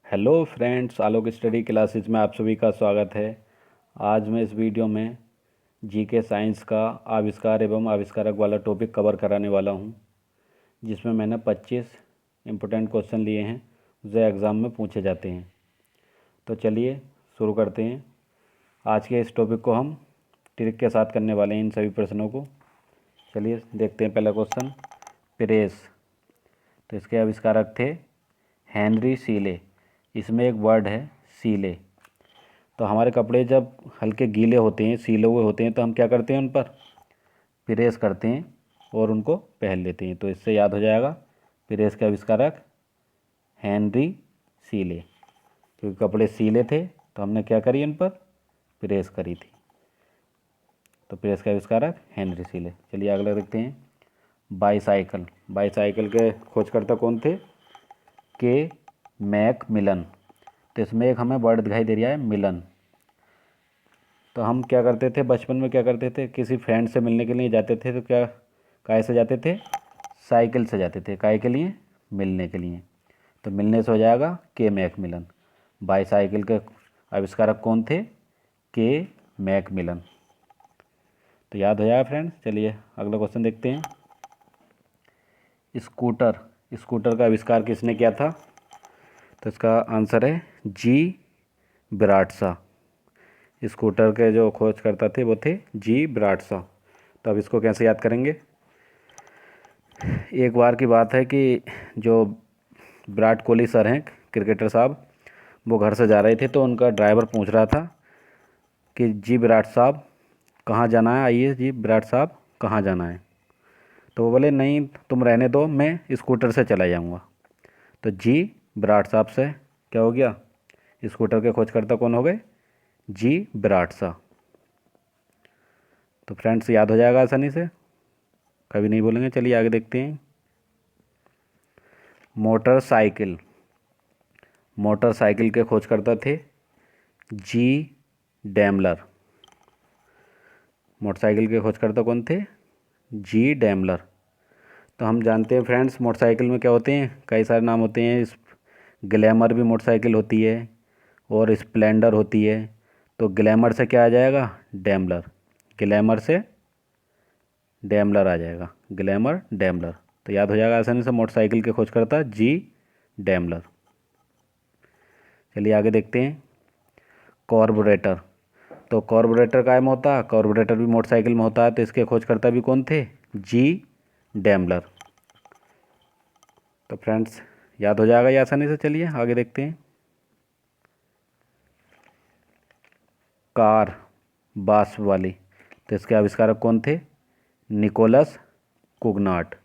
Hello friends, आलोक study classes में आप सभी का स्वागत है। आज मैं इस वीडियो में जीके साइंस का आविष्कार एवं आविष्कारक वाला टॉपिक कवर कराने वाला हूं, जिसमें मैंने 25 इम्पोर्टेंट क्वेश्चन लिए हैं जो एग्ज़ाम में पूछे जाते हैं। तो चलिए शुरू करते हैं। आज के इस टॉपिक को हम ट्रिक के साथ करने वाले हैं, इन सभी प्रश्नों को। चलिए देखते हैं। पहला क्वेश्चन, प्रेस। तो इसके आविष्कारक थे हेनरी सीले। इसमें एक वर्ड है सीले। तो हमारे कपड़े जब हल्के गीले होते हैं, सीले हुए होते हैं, तो हम क्या करते हैं, उन पर प्रेस करते हैं और उनको पहन लेते हैं। तो इससे याद हो जाएगा, प्रेस के आविष्कारक हेनरी सीले। क्योंकि कपड़े सीले थे तो हमने क्या करी, उन पर प्रेस करी थी। तो प्रेस के आविष्कारक हेनरी सीले। चलिए अगला देखते हैं। बाईसाइकिल। बाईसाइकिल के खोजकर्ता कौन थे? के मैकमिलन। तो इसमें एक हमें वर्ड दिखाई दे रहा है मिलन। तो हम क्या करते थे, बचपन में क्या करते थे, किसी फ्रेंड से मिलने के लिए जाते थे तो क्या काय से जाते थे? साइकिल से जाते थे। काय के लिए? मिलने के लिए। तो मिलने से हो जाएगा के मैकमिलन। बाईसाइकिल के आविष्कारक कौन थे? के मैकमिलन। तो याद हो जाएगा फ्रेंड्स। चलिए अगला क्वेश्चन देखते हैं। स्कूटर। स्कूटर का आविष्कार किसने किया था? तो इसका आंसर है जी ब्राडशा। स्कूटर के जो खोजकर्ता थे वो थे जी ब्राडशा। तो अब इसको कैसे याद करेंगे? एक बार की बात है कि जो विराट कोहली सर हैं, क्रिकेटर साहब, वो घर से जा रहे थे तो उनका ड्राइवर पूछ रहा था कि जी विराट साहब कहाँ जाना है, आइए जी विराट साहब कहाँ जाना है। तो वो बोले नहीं तुम रहने दो, मैं स्कूटर से चला जाऊँगा। तो जी विराट साहब से क्या हो गया? स्कूटर के खोजकर्ता कौन हो गए? जी ब्राडशा। तो फ्रेंड्स याद हो जाएगा आसानी से, कभी नहीं बोलेंगे। चलिए आगे देखते हैं। मोटरसाइकिल। मोटरसाइकिल के खोजकर्ता थे जी डैमलर। मोटरसाइकिल के खोजकर्ता कौन थे? जी डैमलर। तो हम जानते हैं फ्रेंड्स, मोटरसाइकिल में क्या होते हैं, कई सारे नाम होते हैं। इस ग्लैमर भी मोटरसाइकिल होती है और स्प्लेंडर होती है। तो ग्लैमर से क्या आ जाएगा? डैमलर। ग्लैमर से डैमलर आ जाएगा। Glamour Daimler. तो याद हो जाएगा आसानी से, मोटरसाइकिल के खोजकर्ता जी डैमलर। चलिए आगे देखते हैं। कॉर्बोरेटर। तो कॉर्बोरेटर काय में होता है? कॉर्बोरेटर भी मोटरसाइकिल में होता है। तो इसके खोजकर्ता भी कौन थे? जी डैमलर। तो फ्रेंड्स याद हो जाएगा ये आसानी से। चलिए आगे देखते हैं। कार बास वाली। तो इसके आविष्कारक कौन थे? निकोलस कुगनाट।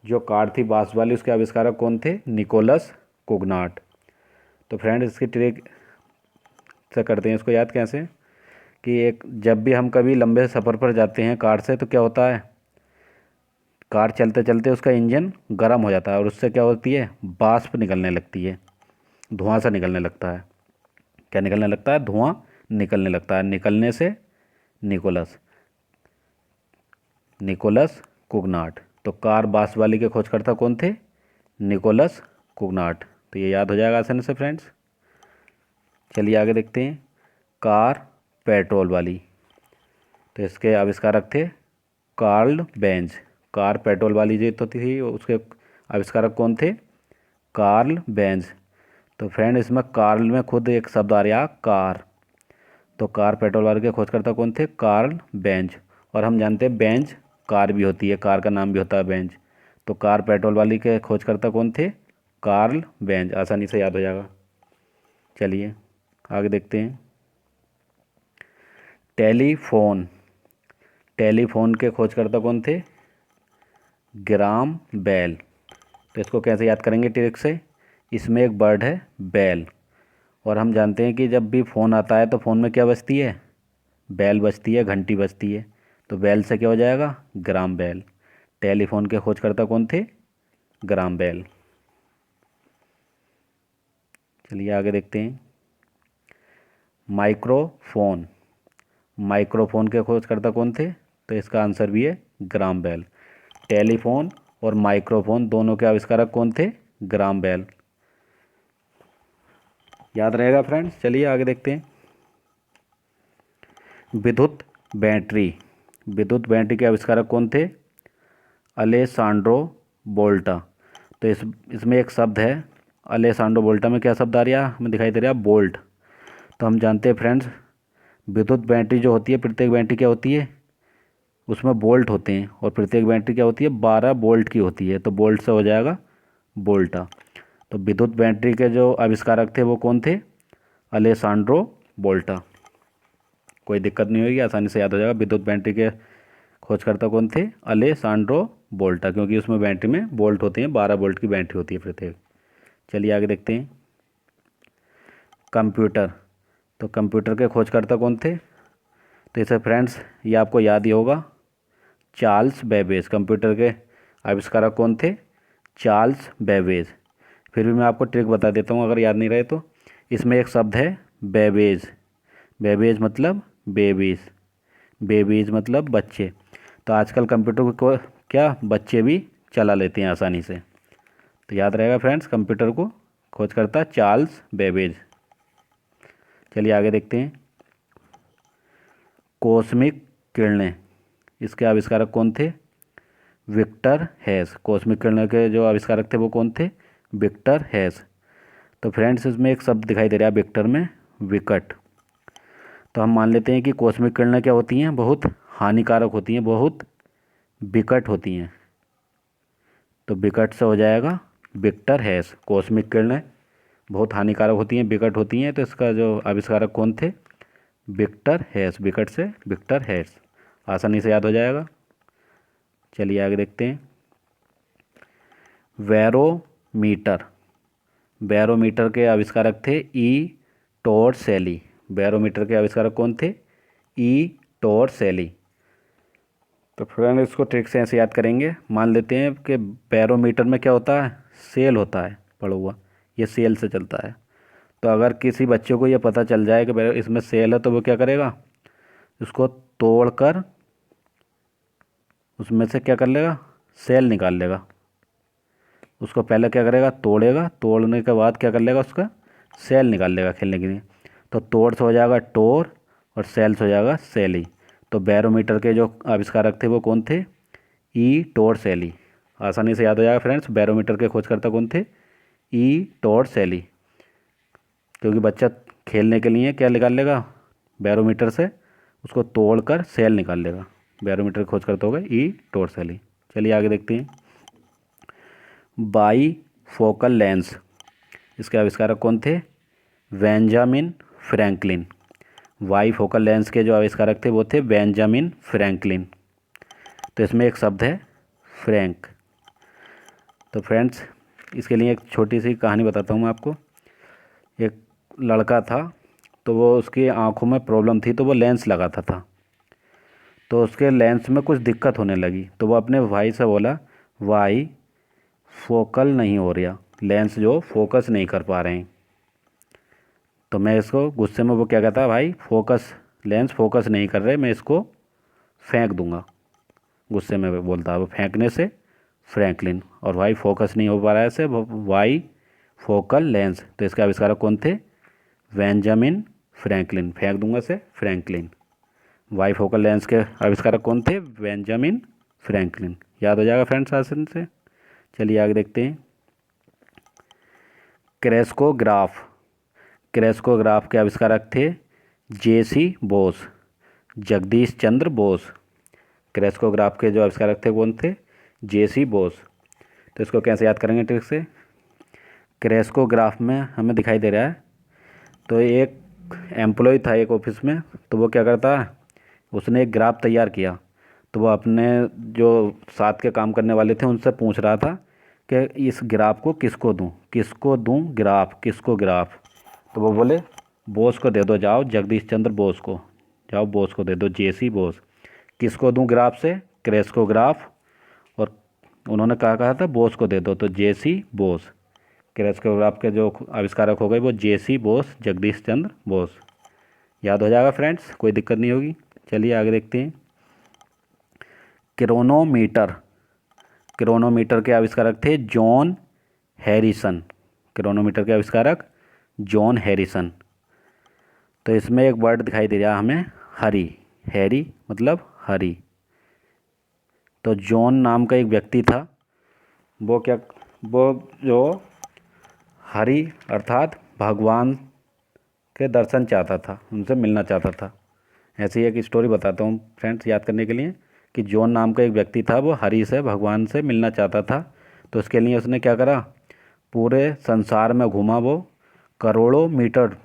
जो कार थी बास वाली, उसके आविष्कारक कौन थे? निकोलस कुगनाट। तो फ्रेंड्स इसकी ट्रिक से करते हैं इसको याद कैसे, कि एक जब भी हम कभी लंबे सफ़र पर जाते हैं कार से, तो क्या होता है, कार चलते चलते उसका इंजन गर्म हो जाता है और उससे क्या होती है, वाष्प निकलने लगती है, धुआं सा निकलने लगता है। क्या निकलने लगता है? धुआं निकलने लगता है। निकलने से निकोलस, निकोलस कुगनाट। तो कार बास वाली के खोजकर्ता कौन थे? निकोलस कुगनाट। तो ये याद हो जाएगा आसानी से फ्रेंड्स। चलिए आगे देखते हैं। कार पेट्रोल वाली। तो इसके आविष्कारक थे कार्ल बेंज। कार पेट्रोल वाली जो तो थी उसके आविष्कारक कौन थे? Karl Benz. तो फ्रेंड इसमें कार्ल में खुद एक शब्द आ रहा, कार। तो कार पेट्रोल वाले के खोजकर्ता कौन थे? Karl Benz. और हम जानते हैं बेंज कार भी होती है, कार का नाम भी होता है बेंज। तो कार पेट्रोल वाली के खोजकर्ता कौन थे? Karl Benz. आसानी से याद हो जाएगा। चलिए आगे देखते हैं। टेलीफोन। टेलीफोन के खोजकर्ता कौन थे? Graham Bell. तो इसको कैसे याद करेंगे ट्रिक से? इसमें एक बर्ड है बेल, और हम जानते हैं कि जब भी फ़ोन आता है तो फ़ोन में क्या बजती है? बेल बजती है, घंटी बजती है। तो बेल से क्या हो जाएगा? ग्राम बेल। टेलीफोन के खोजकर्ता कौन थे? Graham Bell. चलिए आगे देखते हैं। माइक्रोफोन। माइक्रोफोन के खोजकर्ता कौन थे? तो इसका आंसर भी है ग्राम बेल। टेलीफोन और माइक्रोफोन दोनों के आविष्कारक कौन थे? Graham Bell. याद रहेगा फ्रेंड्स। चलिए आगे देखते हैं। विद्युत बैटरी। विद्युत बैटरी के आविष्कारक कौन थे? अलेसांड्रो वोल्टा। तो इसमें एक शब्द है अलेसांड्रो वोल्टा में क्या शब्द आ रहा है? हमें दिखाई दे रहा है बोल्ट। तो हम जानते हैं फ्रेंड्स, विद्युत बैटरी जो होती है, प्रत्येक बैटरी क्या होती है, उसमें बोल्ट होते हैं, और प्रत्येक बैटरी क्या होती है, 12 बोल्ट की होती है। तो बोल्ट से हो जाएगा बोल्टा। तो विद्युत बैटरी के जो आविष्कारक थे वो कौन थे? अलेसांड्रो वोल्टा। कोई दिक्कत नहीं होगी, आसानी से याद हो जाएगा। विद्युत बैटरी के खोजकर्ता कौन थे? अलेसांड्रो वोल्टा, क्योंकि उसमें बैटरी में बोल्ट होते हैं, 12 बोल्ट की बैटरी होती है प्रत्येक। चलिए आगे देखते हैं। कंप्यूटर। तो कंप्यूटर के खोजकर्ता कौन थे? तो इसे फ्रेंड्स ये आपको याद ही होगा, चार्ल्स बेबेज। कंप्यूटर के आविष्कारक कौन थे? Charles Babbage. फिर भी मैं आपको ट्रिक बता देता हूँ अगर याद नहीं रहे तो। इसमें एक शब्द है बेबेज। बेबेज मतलब बेबीज, बेबीज मतलब बच्चे। तो आजकल कंप्यूटर को क्या बच्चे भी चला लेते हैं आसानी से। तो याद रहेगा फ्रेंड्स, कंप्यूटर को खोज करता चार्ल्स बेबेज। चलिए आगे देखते हैं। कॉस्मिक किरणें, इसके आविष्कारक कौन थे? विक्टर हैस। कॉस्मिक किरणें के जो आविष्कारक थे वो कौन थे? विक्टर हैस। तो फ्रेंड्स इसमें एक शब्द दिखाई दे रहा है विक्टर में, विकट। तो हम मान लेते हैं कि कॉस्मिक किरणें क्या होती हैं? बहुत हानिकारक होती हैं, बहुत विकट होती हैं। तो विकट से हो जाएगा विक्टर हैस। कॉस्मिक किरणें बहुत हानिकारक होती हैं, विकट होती हैं, तो इसका जो आविष्कारक कौन थे? विक्टर हैस। विकट से विक्टर हैस, आसानी से याद हो जाएगा। चलिए आगे देखते हैं। बैरोमीटर। बैरोमीटर के आविष्कारक थे ई टोरसेली। बैरोमीटर के आविष्कारक कौन थे? ई टोरसेली। तो फ्रेंड इसको ट्रिक से ऐसे याद करेंगे। मान लेते हैं कि बैरोमीटर में क्या होता है? सेल होता है पड़ा हुआ, ये सेल से चलता है। तो अगर किसी बच्चे को ये पता चल जाए कि इसमें सेल है, तो वो क्या करेगा? उसको तोड़कर उसमें से क्या कर लेगा? सेल निकाल लेगा। उसको पहले क्या करेगा? तोड़ेगा, तोड़ने के बाद क्या कर लेगा? उसका सेल निकाल लेगा खेलने के लिए। तो तोड़ से हो जाएगा टोर, और सेल से हो जाएगा सेली। तो बैरोमीटर के जो आविष्कारक थे वो कौन थे? ई टोरसेली। आसानी से याद हो जाएगा फ्रेंड्स, बैरोमीटर के खोजकर्ता कौन थे? ई टोरसेली। क्योंकि बच्चा खेलने के लिए क्या निकाल लेगा बैरोमीटर से? उसको तोड़कर सेल निकाल लेगा। बैरोमीटर के खोजकर्ता हो गए ई टोरसेली। चलिए आगे देखते हैं। बाई फोकल लेंस, इसके आविष्कारक कौन थे? Benjamin Franklin. Bifocal lens के जो आविष्कारक थे वो थे बेंजामिन फ्रैंकलिन। तो इसमें एक शब्द है फ्रैंक। तो फ्रेंड्स इसके लिए एक छोटी सी कहानी बताता हूँ मैं आपको। एक लड़का था, तो वो उसकी आंखों में प्रॉब्लम थी, तो वो लेंस लगाता था। तो उसके लेंस में कुछ दिक्कत होने लगी, तो वो अपने भाई से बोला, भाई फोकल नहीं हो रहा, लेंस जो फोकस नहीं कर पा रहे हैं। तो मैं इसको गुस्से में, वो क्या कहता है, भाई फोकस, लेंस फोकस नहीं कर रहे, मैं इसको फेंक दूंगा। गुस्से में बोलता है वो, फेंकने से फ्रैंकलिन। और भाई फोकस नहीं हो पा रहा है से वाई फोकल लेंस। तो इसके आविष्कारक कौन थे? Benjamin Franklin. फेंक दूंगा से फ्रैंकलिन। वाई फोकल लेंस के आविष्कारक कौन थे? Benjamin Franklin. याद हो जाएगा फ्रेंड्स आसान से। चलिए आगे देखते हैं। क्रेस्कोग्राफ। क्रेस्कोग्राफ के आविष्कारक थे जेसी बोस, जगदीश चंद्र बोस। क्रेस्कोग्राफ के जो आविष्कारक थे कौन थे? जेसी बोस। तो इसको कैसे याद करेंगे ट्रिक से? क्रेस्कोग्राफ में हमें दिखाई दे रहा है, तो एक एम्प्लॉय था एक ऑफिस में, तो वो क्या करता है, उसने एक ग्राफ तैयार किया। तो वो अपने जो साथ के काम करने वाले थे उनसे पूछ रहा था कि इस ग्राफ को किसको दूं, किसको दूं ग्राफ, किसको ग्राफ। तो वो बोले बोस को दे दो, जाओ जगदीश चंद्र बोस को, जाओ बोस को दे दो, जेसी बोस। किसको दूं ग्राफ से? क्रेस्कोग्राफ। और उन्होंने कहा था बोस को दे दो, तो जेसी बोस। क्रेस्कोग्राफ के जो आविष्कारक हो गए वो जेसी बोस, जगदीश चंद्र बोस। याद हो जाएगा फ्रेंड्स, कोई दिक्कत नहीं होगी। चलिए आगे देखते हैं। क्रोनोमीटर। क्रोनोमीटर के आविष्कारक थे जॉन हैरिसन। क्रोनोमीटर के आविष्कारक जॉन हैरिसन। तो इसमें एक वर्ड दिखाई दे रहा है हमें हरी, हैरी मतलब हरी। तो जॉन नाम का एक व्यक्ति था, वो जो हरि अर्थात भगवान के दर्शन चाहता था, उनसे मिलना चाहता था। ऐसी एक स्टोरी बताता हूँ फ्रेंड्स याद करने के लिए कि जॉन नाम का एक व्यक्ति था, वो हरि से भगवान से मिलना चाहता था। तो उसके लिए उसने क्या करा, पूरे संसार में घूमा, वो करोड़ों मीटर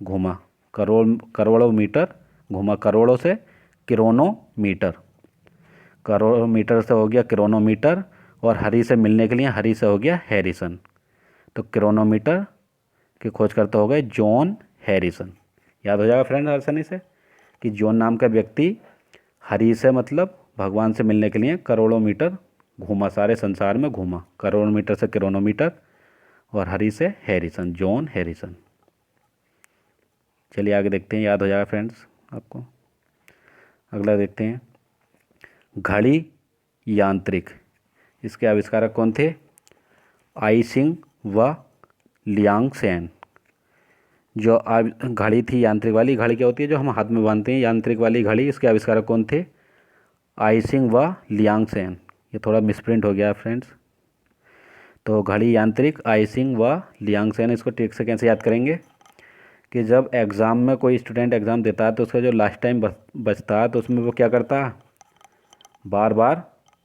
घूमा, करोड़ों मीटर घूमा, करोड़ों से किरोनों मीटर, करोड़ों मीटर से हो गया किलोमीटर, और हरी से मिलने के लिए हरी से हो गया हैरिसन। तो किलोमीटर की खोज करते हो गए जॉन हैरिसन। याद हो जाएगा फ्रेंड आसानी से कि जॉन नाम का व्यक्ति हरी से मतलब भगवान से मिलने के लिए करोड़ों मीटर घूमा, सारे संसार में घूमा, करोड़ों मीटर से किलोमीटर, और हरी से हैरिसन, जॉन हैरिसन। चलिए आगे देखते हैं, याद हो जाएगा फ्रेंड्स आपको। अगला देखते हैं, घड़ी यांत्रिक। इसके आविष्कारक कौन थे? आइसिंग व लियांगसेन। जो घड़ी थी यांत्रिक वाली, घड़ी क्या होती है जो हम हाथ में बांधते हैं, यांत्रिक वाली घड़ी, इसके आविष्कारक कौन थे? आइसिंग व लियांगसेन। ये थोड़ा मिसप्रिंट हो गया फ्रेंड्स। तो घड़ी यांत्रिक, आइसिंग व लियांगसेन। इसको ट्रिक से कैसे याद करेंगे कि जब एग्ज़ाम में कोई स्टूडेंट एग्ज़ाम देता है तो उसका जो लास्ट टाइम बचता है तो उसमें वो क्या करता है, बार बार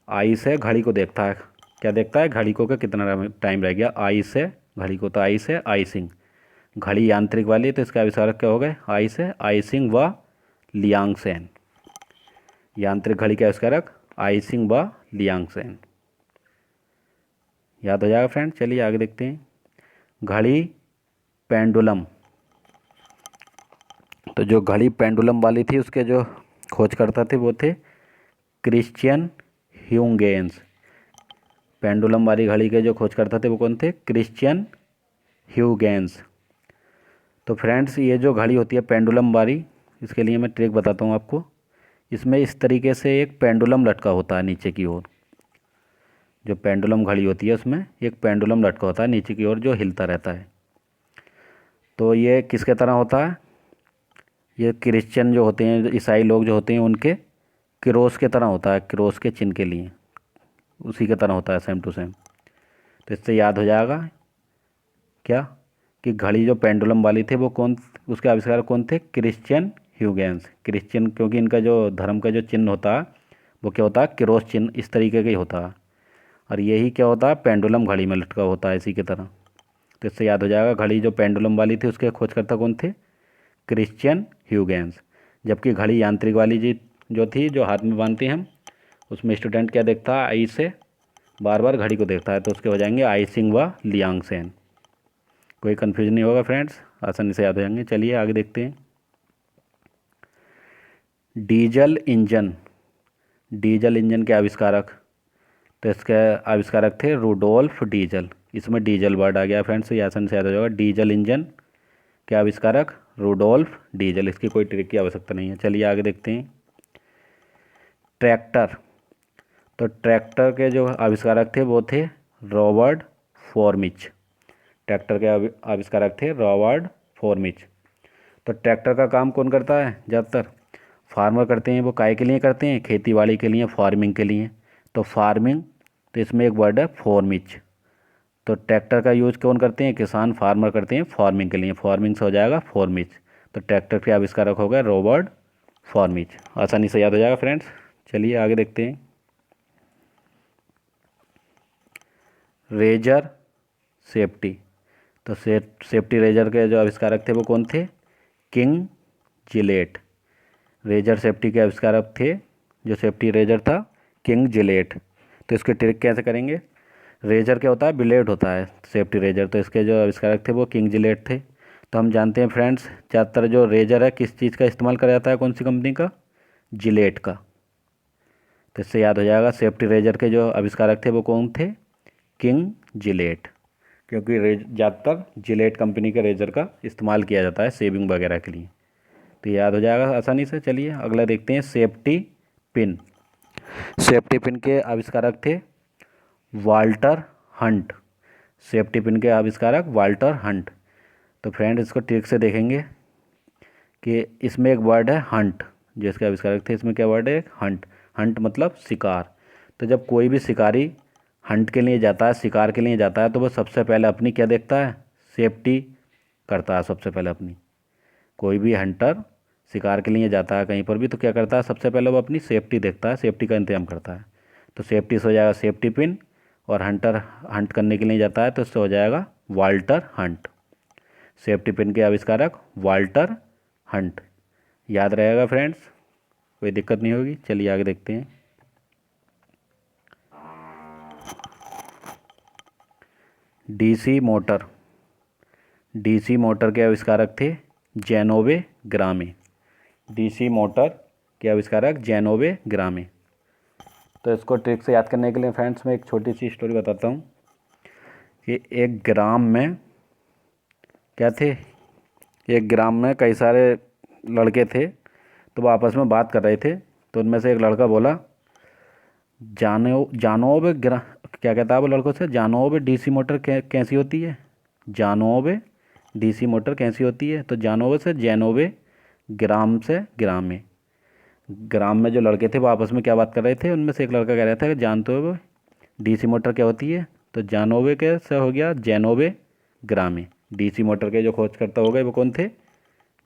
आई से घड़ी को देखता है। क्या देखता है? घड़ी को, कितना टाइम रह गया, आई से घड़ी को। तो आई से आइसिंग, घड़ी यांत्रिक वाली, तो इसका आविष्कारक क्या हो गए? आई से आइसिंग व लियांगसेन। यांत्रिक घड़ी के आविष्कारक आइसिंग व लियांगसेन। याद हो जाएगा फ्रेंड। चलिए आगे देखते हैं, घड़ी पेंडुलम। तो जो घड़ी पेंडुलम वाली थी उसके जो खोजकर्ता थे वो थे क्रिश्चियन ह्यूगेंस। पेंडुलम वाली घड़ी के जो खोजकर्ता थे वो कौन थे? क्रिश्चियन ह्यूगेंस। तो फ्रेंड्स ये जो घड़ी होती है पेंडुलम वाली, इसके लिए मैं ट्रिक बताता हूँ आपको। इसमें इस तरीके से एक पेंडुलम लटका होता है नीचे की ओर। जो पेंडुलम घड़ी होती है उसमें एक पेंडुलम लटका होता है नीचे की ओर जो हिलता रहता है। तो ये किसके तरह होता है? ये क्रिश्चियन जो होते हैं, ईसाई लोग जो होते हैं, उनके क्रोस के तरह होता है, क्रोस के चिन्ह के लिए उसी के तरह होता है, सेम टू सेम। तो इससे याद हो जाएगा क्या कि घड़ी जो पेंडुलम वाली थी वो कौन, उसके आविष्कार कौन थे? क्रिश्चियन ह्यूगेंस। क्रिश्चियन क्योंकि इनका जो धर्म का जो चिन्ह होता है वो क्या होता है? क्रोस चिन्ह इस तरीके का ही होता है, और यही क्या होता है? पेंडुलम घड़ी में लटका होता है इसी की तरह। तो इससे याद हो जाएगा घड़ी जो पेंडुलम वाली थी उसके खोजकर्ता कौन थे? क्रिश्चियन ह्यूगेंस। जबकि घड़ी यांत्रिक वाली जी जो थी, जो हाथ में बांधते हैं हम, उसमें स्टूडेंट क्या देखता है? आई से बार बार घड़ी को देखता है, तो उसके हो जाएंगे आइसिंग व लियांगसेन। कोई कन्फ्यूजन नहीं होगा फ्रेंड्स, आसानी से याद हो जाएंगे। चलिए आगे देखते हैं, डीजल इंजन। डीजल इंजन के आविष्कारक, तो इसके आविष्कारक थे रुडोल्फ डीजल। इसमें डीजल वर्ड आ गया फ्रेंड्स, ये आसानी से याद हो जाएगा। डीजल इंजन के आविष्कारक रुडोल्फ डीजल। इसकी कोई ट्रिक की आवश्यकता नहीं है। चलिए आगे देखते हैं, ट्रैक्टर। तो ट्रैक्टर के जो आविष्कारक थे वो थे रॉबर्ट फॉर्मिच। ट्रैक्टर के आविष्कारक थे रॉबर्ट फॉर्मिच। तो ट्रैक्टर का काम कौन करता है? ज़्यादातर फार्मर करते हैं। वो काय के लिए करते हैं? खेती बाड़ी के लिए, फार्मिंग के लिए। तो फार्मिंग, तो इसमें एक वर्ड है फॉर्मिच। तो ट्रैक्टर का यूज कौन करते हैं? किसान, फार्मर करते हैं फार्मिंग के लिए। फार्मिंग से हो जाएगा फॉर्मिच। तो ट्रैक्टर के आविष्कारक हो गए रॉबर्ट फॉर्मिच। आसानी से याद हो जाएगा फ्रेंड्स। चलिए आगे देखते हैं, रेजर सेफ्टी। तो सेफ्टी रेजर के जो आविष्कारक थे वो कौन थे? King Gillette. रेजर सेफ्टी के आविष्कारक थे, जो सेफ्टी रेजर था, किंग जिलेट। तो इसके ट्रिक कैसे करेंगे? रेजर क्या होता है? ब्लेड होता है सेफ्टी रेजर। तो इसके जो आविष्कारक थे वो किंग जिलेट थे। तो हम जानते हैं फ्रेंड्स, ज़्यादातर जो रेजर है किस चीज़ का इस्तेमाल करा जाता है, कौन सी कंपनी का? जिलेट का। तो इससे याद हो जाएगा सेफ्टी रेजर के जो आविष्कारक थे वो कौन थे? King Gillette. क्योंकि ज़्यादातर जिलेट कंपनी के रेजर का इस्तेमाल किया जाता है शेविंग वगैरह के लिए। तो याद हो जाएगा आसानी से। चलिए अगला देखते हैं, सेफ्टी पिन। सेफ्टी पिन के आविष्कारक थे वाल्टर हंट। सेफ्टी पिन के आविष्कारक वाल्टर हंट। तो फ्रेंड इसको ठीक से देखेंगे कि इसमें एक वर्ड है हंट, जो इसके आविष्कारक थे। इसमें क्या वर्ड है? हंट। हंट मतलब शिकार। तो जब कोई भी शिकारी हंट के लिए जाता है, शिकार के लिए जाता है, तो वह सबसे पहले अपनी क्या देखता है? सेफ्टी करता है सबसे पहले अपनी। कोई भी हंटर शिकार के लिए जाता है कहीं पर भी, तो क्या करता है? सबसे पहले वो अपनी सेफ्टी देखता है, सेफ्टी का इंतजाम करता है। तो सेफ्टी से हो जाएगा सेफ्टी पिन, और हंटर हंट करने के लिए जाता है तो उससे हो जाएगा वाल्टर हंट। सेफ्टी पिन के आविष्कारक वाल्टर हंट। याद रहेगा फ्रेंड्स, कोई दिक्कत नहीं होगी। चलिए आगे देखते हैं। DC motor. डीसी मोटर के आविष्कारक थे जेनोवे ग्रामे। डीसी मोटर के आविष्कारक जेनोवे ग्रामे। तो इसको ट्रिक से याद करने के लिए फ्रेंड्स मैं एक छोटी सी स्टोरी बताता हूँ कि एक ग्राम में क्या थे? एक ग्राम में कई सारे लड़के थे, तो वो आपस में बात कर रहे थे। तो उनमें से एक लड़का बोला, जानोब ग्रा क्या कहता है वो लड़कों से? जानोब डीसी मोटर कैसी होती है? जानोब डीसी मोटर कैसी होती है? तो जानोब से जेनोबे, ग्राम से ग्रामे। ग्राम में जो लड़के थे वो आपस में क्या बात कर रहे थे? उनमें से एक लड़का कह रहा था कि जानते हो डीसी मोटर क्या होती है? तो जानोबे के से हो गया जेनोबे ग्रामे। डीसी मोटर के जो खोजकर्ता हो गए वो कौन थे?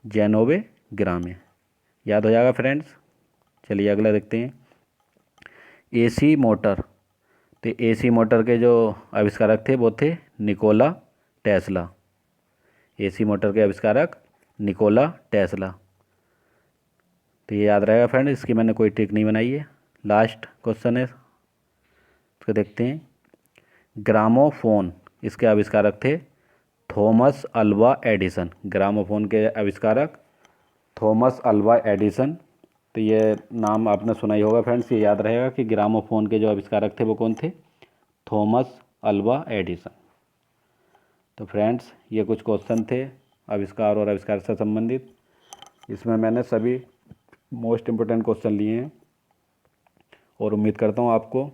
जेनोबे ग्रामे। याद हो जाएगा फ्रेंड्स। चलिए अगला देखते हैं। AC motor. तो एसी मोटर के जो आविष्कारक थे वो थे निकोला टेस्ला। एसी मोटर के आविष्कारक निकोला टेस्ला। तो ये याद रहेगा फ्रेंड, इसकी मैंने कोई ट्रिक नहीं बनाई है। लास्ट क्वेश्चन है, इसको देखते हैं। ग्रामोफोन, इसके आविष्कारक थे थॉमस अल्वा एडिसन। ग्रामोफोन के आविष्कारक थॉमस अल्वा एडिसन। तो ये नाम आपने सुना ही होगा फ्रेंड्स, ये याद रहेगा कि ग्रामोफोन के जो आविष्कारक थे वो कौन थे? Thomas Alva Edison. तो फ्रेंड्स ये कुछ क्वेश्चन थे आविष्कार और आविष्कार से संबंधित। इसमें मैंने सभी मोस्ट इम्पोर्टेंट क्वेश्चन लिए हैं, और उम्मीद करता हूँ आपको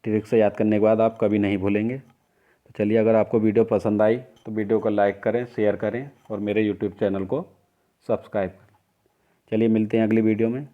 ट्रिक से याद करने के बाद आप कभी नहीं भूलेंगे। तो चलिए, अगर आपको वीडियो पसंद आई तो वीडियो को लाइक करें, शेयर करें और मेरे यूट्यूब चैनल को सब्सक्राइब करें। चलिए मिलते हैं अगली वीडियो में।